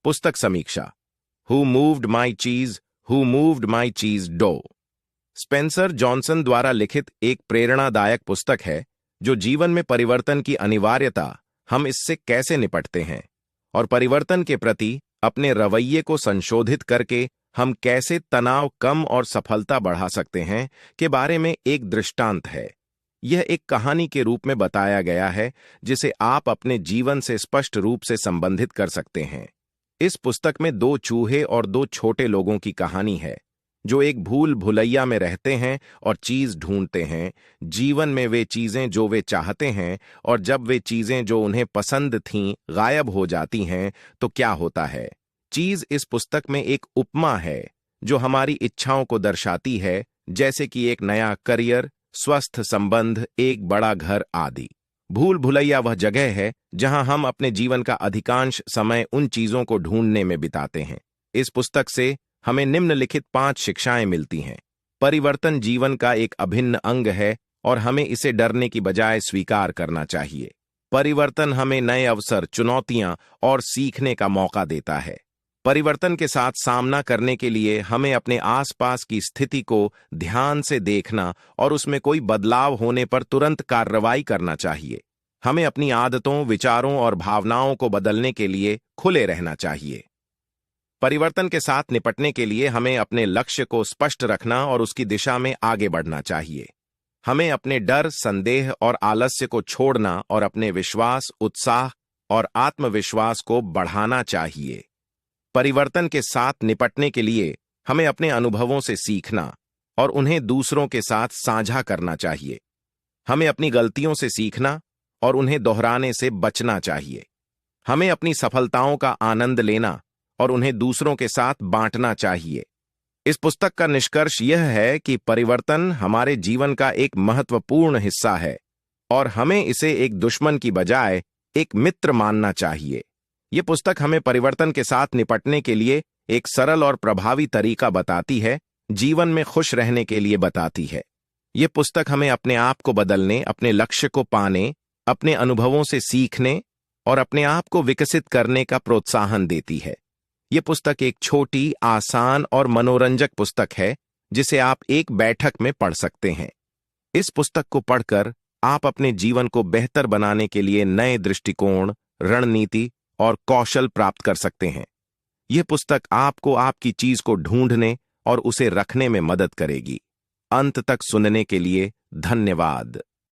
पुस्तक समीक्षा। Who moved my चीज, हु मूव्ड माई चीज डो। स्पेंसर जॉनसन द्वारा लिखित एक प्रेरणादायक पुस्तक है जो जीवन में परिवर्तन की अनिवार्यता, हम इससे कैसे निपटते हैं और परिवर्तन के प्रति अपने रवैये को संशोधित करके हम कैसे तनाव कम और सफलता बढ़ा सकते हैं के बारे में एक दृष्टांत है। यह एक कहानी के रूप में बताया गया है जिसे आप अपने जीवन से स्पष्ट रूप से संबंधित कर सकते हैं। इस पुस्तक में दो चूहे और दो छोटे लोगों की कहानी है जो एक भूल भुलैया में रहते हैं और चीज ढूंढते हैं, जीवन में वे चीजें जो वे चाहते हैं, और जब वे चीजें जो उन्हें पसंद थीं गायब हो जाती हैं तो क्या होता है। चीज इस पुस्तक में एक उपमा है जो हमारी इच्छाओं को दर्शाती है, जैसे कि एक नया करियर, स्वस्थ संबंध, एक बड़ा घर आदि। भूल भुलैया वह जगह है जहां हम अपने जीवन का अधिकांश समय उन चीजों को ढूंढने में बिताते हैं। इस पुस्तक से हमें निम्नलिखित 5 शिक्षाएं मिलती हैं। परिवर्तन जीवन का एक अभिन्न अंग है और हमें इसे डरने की बजाय स्वीकार करना चाहिए। परिवर्तन हमें नए अवसर, चुनौतियां और सीखने का मौका देता है। परिवर्तन के साथ सामना करने के लिए हमें अपने आसपास की स्थिति को ध्यान से देखना और उसमें कोई बदलाव होने पर तुरंत कार्रवाई करना चाहिए। हमें अपनी आदतों, विचारों और भावनाओं को बदलने के लिए खुले रहना चाहिए। परिवर्तन के साथ निपटने के लिए हमें अपने लक्ष्य को स्पष्ट रखना और उसकी दिशा में आगे बढ़ना चाहिए। हमें अपने डर, संदेह और आलस्य को छोड़ना और अपने विश्वास, उत्साह और आत्मविश्वास को बढ़ाना चाहिए। परिवर्तन के साथ निपटने के लिए हमें अपने अनुभवों से सीखना और उन्हें दूसरों के साथ साझा करना चाहिए। हमें अपनी गलतियों से सीखना और उन्हें दोहराने से बचना चाहिए। हमें अपनी सफलताओं का आनंद लेना और उन्हें दूसरों के साथ बांटना चाहिए। इस पुस्तक का निष्कर्ष यह है कि परिवर्तन हमारे जीवन का एक महत्वपूर्ण हिस्सा है और हमें इसे एक दुश्मन की बजाय एक मित्र मानना चाहिए। यह पुस्तक हमें परिवर्तन के साथ निपटने के लिए एक सरल और प्रभावी तरीका बताती है, जीवन में खुश रहने के लिए बताती है। यह पुस्तक हमें अपने आप को बदलने, अपने लक्ष्य को पाने, अपने अनुभवों से सीखने और अपने आप को विकसित करने का प्रोत्साहन देती है। यह पुस्तक एक छोटी, आसान और मनोरंजक पुस्तक है जिसे आप एक बैठक में पढ़ सकते हैं। इस पुस्तक को पढ़कर आप अपने जीवन को बेहतर बनाने के लिए नए दृष्टिकोण, रणनीति और कौशल प्राप्त कर सकते हैं। यह पुस्तक आपको आपकी चीज को ढूंढने और उसे रखने में मदद करेगी। अंत तक सुनने के लिए धन्यवाद।